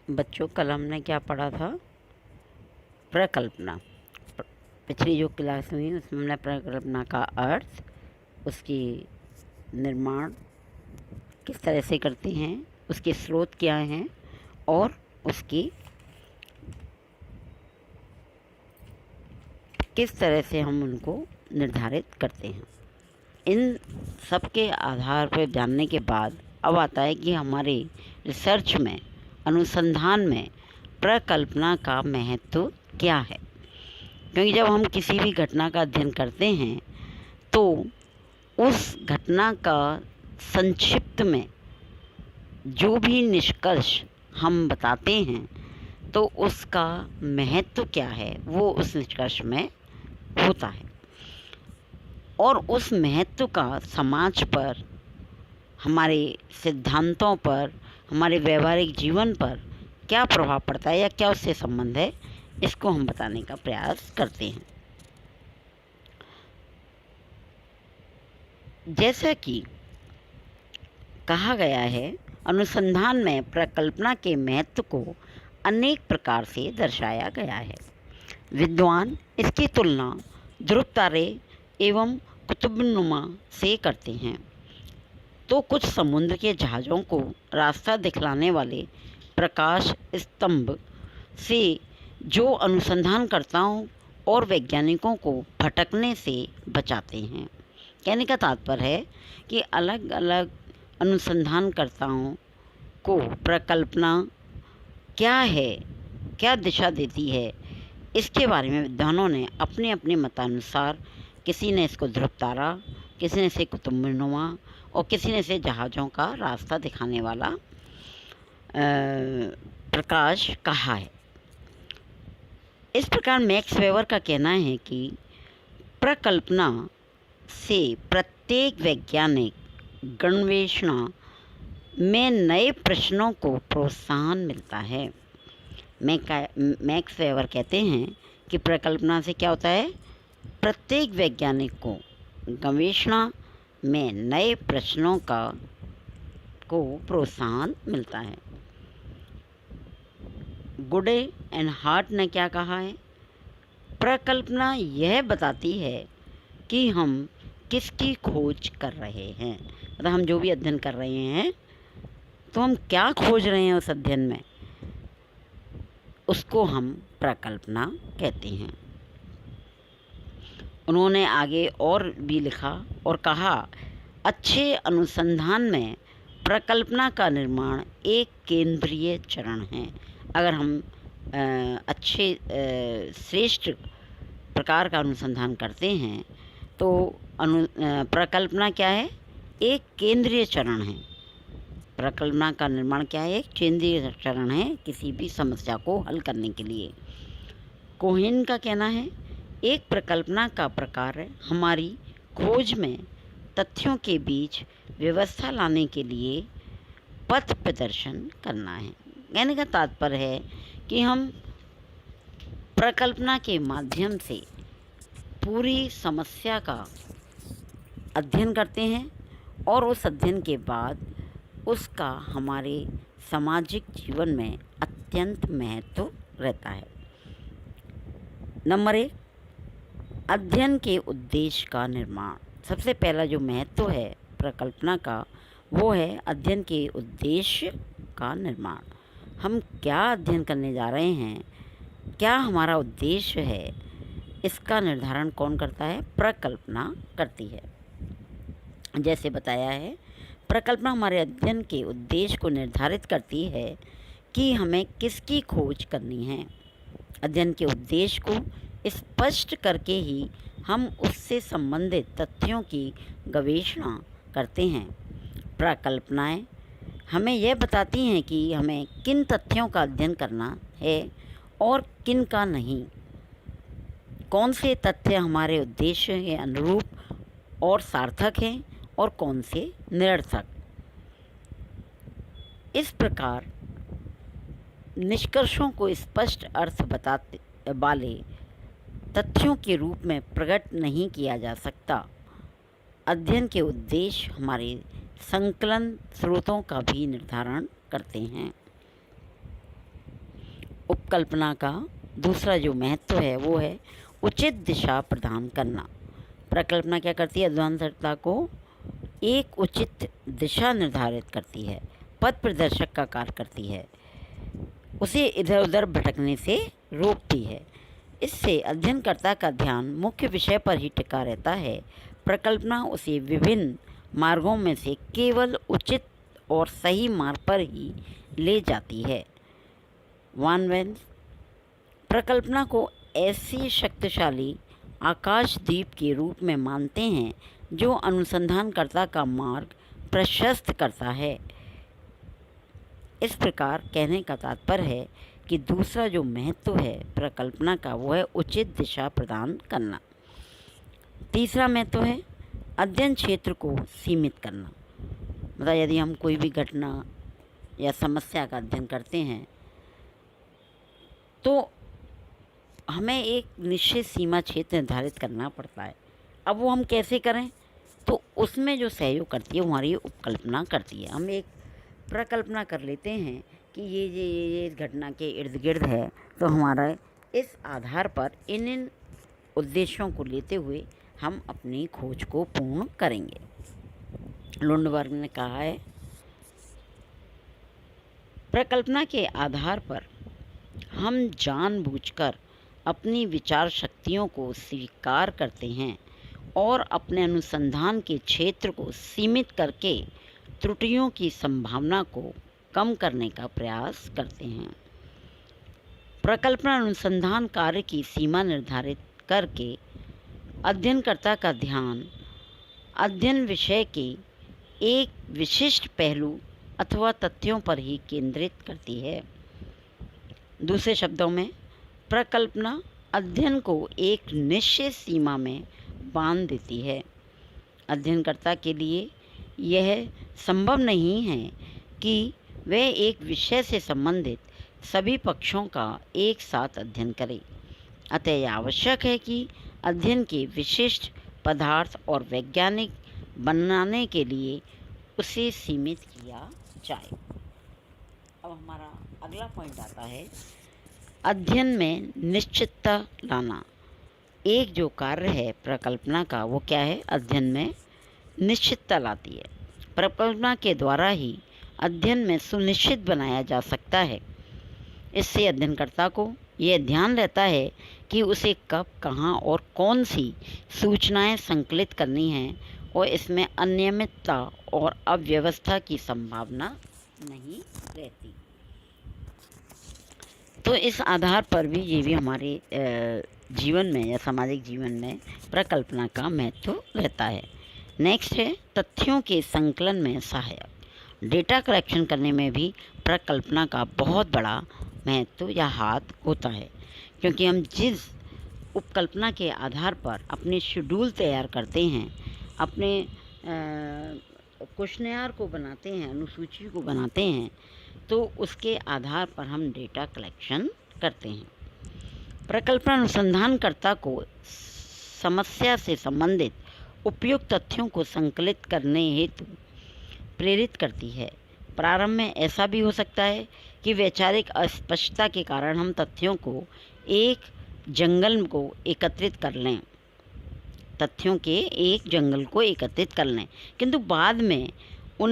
बच्चों, कल हमने क्या पढ़ा था? प्रकल्पना। पिछली जो क्लास हुई उसमें हमने प्रकल्पना का अर्थ, उसकी निर्माण किस तरह से करते हैं, उसके स्रोत क्या हैं और उसकी किस तरह से हम उनको निर्धारित करते हैं। इन सब के आधार पर जानने के बाद अब आता है कि हमारे रिसर्च में, अनुसंधान में प्रकल्पना का महत्व क्या है। क्योंकि जब हम किसी भी घटना का अध्ययन करते हैं तो उस घटना का संक्षिप्त में जो भी निष्कर्ष हम बताते हैं तो उसका महत्व क्या है वो उस निष्कर्ष में होता है, और उस महत्व का समाज पर, हमारे सिद्धांतों पर, हमारे व्यवहारिक जीवन पर क्या प्रभाव पड़ता है या क्या उससे संबंध है, इसको हम बताने का प्रयास करते हैं। जैसा कि कहा गया है, अनुसंधान में प्रकल्पना के महत्व को अनेक प्रकार से दर्शाया गया है। विद्वान इसकी तुलना ध्रुव तारे एवं कुतुबनुमा से करते हैं तो कुछ समुद्र के जहाज़ों को रास्ता दिखलाने वाले प्रकाश स्तंभ से जो अनुसंधानकर्ताओं और वैज्ञानिकों को भटकने से बचाते हैं। कहने का तात्पर्य है कि अलग अलग अनुसंधानकर्ताओं को प्रकल्पना क्या है, क्या दिशा देती है, इसके बारे में विद्वानों ने अपने अपने मतानुसार, किसी ने इसको ध्रुव तारा, किसी ने इसे कुतुबनुमा और किसी ने इसे जहाज़ों का रास्ता दिखाने वाला प्रकाश कहा है। इस प्रकार मैक्स वेबर का कहना है कि प्रकल्पना से प्रत्येक वैज्ञानिक गणवेषणा में नए प्रश्नों को प्रोत्साहन मिलता है। मैक्स वेबर कहते हैं कि प्रकल्पना से क्या होता है, प्रत्येक वैज्ञानिक को गवेषणा में नए प्रश्नों को प्रोत्साहन मिलता है। गुडे एंड हार्ट ने क्या कहा है, प्रकल्पना यह बताती है कि हम किसकी खोज कर रहे हैं। मतलब हम जो भी अध्ययन कर रहे हैं तो हम क्या खोज रहे हैं उस अध्ययन में, उसको हम प्रकल्पना कहते हैं। उन्होंने आगे और भी लिखा और कहा, अच्छे अनुसंधान में प्रकल्पना का निर्माण एक केंद्रीय चरण है। अगर हम अच्छे श्रेष्ठ प्रकार का अनुसंधान करते हैं तो प्रकल्पना क्या है, एक केंद्रीय चरण है। प्रकल्पना का निर्माण क्या है, एक केंद्रीय चरण है किसी भी समस्या को हल करने के लिए। कोहेन का कहना है, एक प्रकल्पना का प्रकार हमारी खोज में तथ्यों के बीच व्यवस्था लाने के लिए पथ प्रदर्शन करना है। कहने का तात्पर्य है कि हम प्रकल्पना के माध्यम से पूरी समस्या का अध्ययन करते हैं और उस अध्ययन के बाद उसका हमारे सामाजिक जीवन में अत्यंत महत्व रहता है। नंबर 1, अध्ययन के उद्देश्य का निर्माण। सबसे पहला जो महत्व है प्रकल्पना का वो है अध्ययन के उद्देश्य का निर्माण। हम क्या अध्ययन करने जा रहे हैं, क्या हमारा उद्देश्य है, इसका निर्धारण कौन करता है, प्रकल्पना करती है। जैसे बताया है, प्रकल्पना हमारे अध्ययन के उद्देश्य को निर्धारित करती है कि हमें किसकी खोज करनी है। अध्ययन के उद्देश्य को स्पष्ट करके ही हम उससे संबंधित तथ्यों की गवेषणा करते हैं। प्रकल्पनाएं हमें यह बताती हैं कि हमें किन तथ्यों का अध्ययन करना है और किन का नहीं, कौन से तथ्य हमारे उद्देश्य के अनुरूप और सार्थक हैं और कौन से निरर्थक। इस प्रकार निष्कर्षों को स्पष्ट अर्थ बताते वाले तथ्यों के रूप में प्रकट नहीं किया जा सकता। अध्ययन के उद्देश्य हमारे संकलन स्रोतों का भी निर्धारण करते हैं। उपकल्पना का दूसरा जो महत्व है वो है उचित दिशा प्रदान करना। प्रकल्पना क्या करती है? अध्यानकर्ता को एक उचित दिशा निर्धारित करती है, पथ प्रदर्शक का कार्य करती है, उसे इधर उधर भटकने से रोकती है। इससे अध्ययनकर्ता का ध्यान मुख्य विषय पर ही टिका रहता है। प्रकल्पना उसे विभिन्न मार्गों में से केवल उचित और सही मार्ग पर ही ले जाती है। वानवेन प्रकल्पना को ऐसी शक्तिशाली आकाशदीप के रूप में मानते हैं जो अनुसंधानकर्ता का मार्ग प्रशस्त करता है। इस प्रकार कहने का तात्पर्य है कि दूसरा जो महत्व है प्रकल्पना का वो है उचित दिशा प्रदान करना। तीसरा महत्व है अध्ययन क्षेत्र को सीमित करना। मतलब यदि हम कोई भी घटना या समस्या का अध्ययन करते हैं तो हमें एक निश्चित सीमा क्षेत्र निर्धारित करना पड़ता है। अब वो हम कैसे करें? तो उसमें जो सहयोग करती है वो हमारी उपकल्पना करती है। हम एक प्रकल्पना कर लेते हैं कि ये इस घटना के इर्द गिर्द है, तो हमारा इस आधार पर इन उद्देश्यों को लेते हुए हम अपनी खोज को पूर्ण करेंगे। लुंडबर्ग ने कहा है, प्रकल्पना के आधार पर हम जानबूझकर अपनी विचार शक्तियों को स्वीकार करते हैं और अपने अनुसंधान के क्षेत्र को सीमित करके त्रुटियों की संभावना को कम करने का प्रयास करते हैं। प्रकल्पना अनुसंधान कार्य की सीमा निर्धारित करके अध्ययनकर्ता का ध्यान अध्ययन विषय के एक विशिष्ट पहलू अथवा तथ्यों पर ही केंद्रित करती है। दूसरे शब्दों में प्रकल्पना अध्ययन को एक निश्चित सीमा में बांध देती है। अध्ययनकर्ता के लिए यह संभव नहीं है कि वह एक विषय से संबंधित सभी पक्षों का एक साथ अध्ययन करे। अतः यह आवश्यक है कि अध्ययन के विशिष्ट पदार्थ और वैज्ञानिक बनाने के लिए उसे सीमित किया जाए। अब हमारा अगला पॉइंट आता है अध्ययन में निश्चितता लाना। एक जो कार्य है प्रकल्पना का वो क्या है? अध्ययन में निश्चितता लाती है। प्रकल्पना के द्वारा ही अध्ययन में सुनिश्चित बनाया जा सकता है। इससे अध्ययनकर्ता को यह ध्यान रहता है कि उसे कब, कहाँ और कौन सी सूचनाएं संकलित करनी हैं और इसमें अनियमितता और अव्यवस्था की संभावना नहीं रहती। तो इस आधार पर भी ये भी हमारे जीवन में या सामाजिक जीवन में प्रकल्पना का महत्व रहता है। नेक्स्ट है तथ्यों के संकलन में सहायक। डेटा कलेक्शन करने में भी प्रकल्पना का बहुत बड़ा महत्व या हाथ होता है, क्योंकि हम जिस उपकल्पना के आधार पर अपने शेड्यूल तैयार करते हैं, अपने क्वेश्चनेयर को बनाते हैं, अनुसूची को बनाते हैं, तो उसके आधार पर हम डेटा कलेक्शन करते हैं। प्रकल्पना अनुसंधानकर्ता को समस्या से संबंधित उपयुक्त तथ्यों को संकलित करने हेतु प्रेरित करती है। प्रारंभ में ऐसा भी हो सकता है कि वैचारिक अस्पष्टता के कारण हम तथ्यों को एक जंगल को एकत्रित कर लें, तथ्यों के एक जंगल को एकत्रित कर लें, किंतु बाद में उन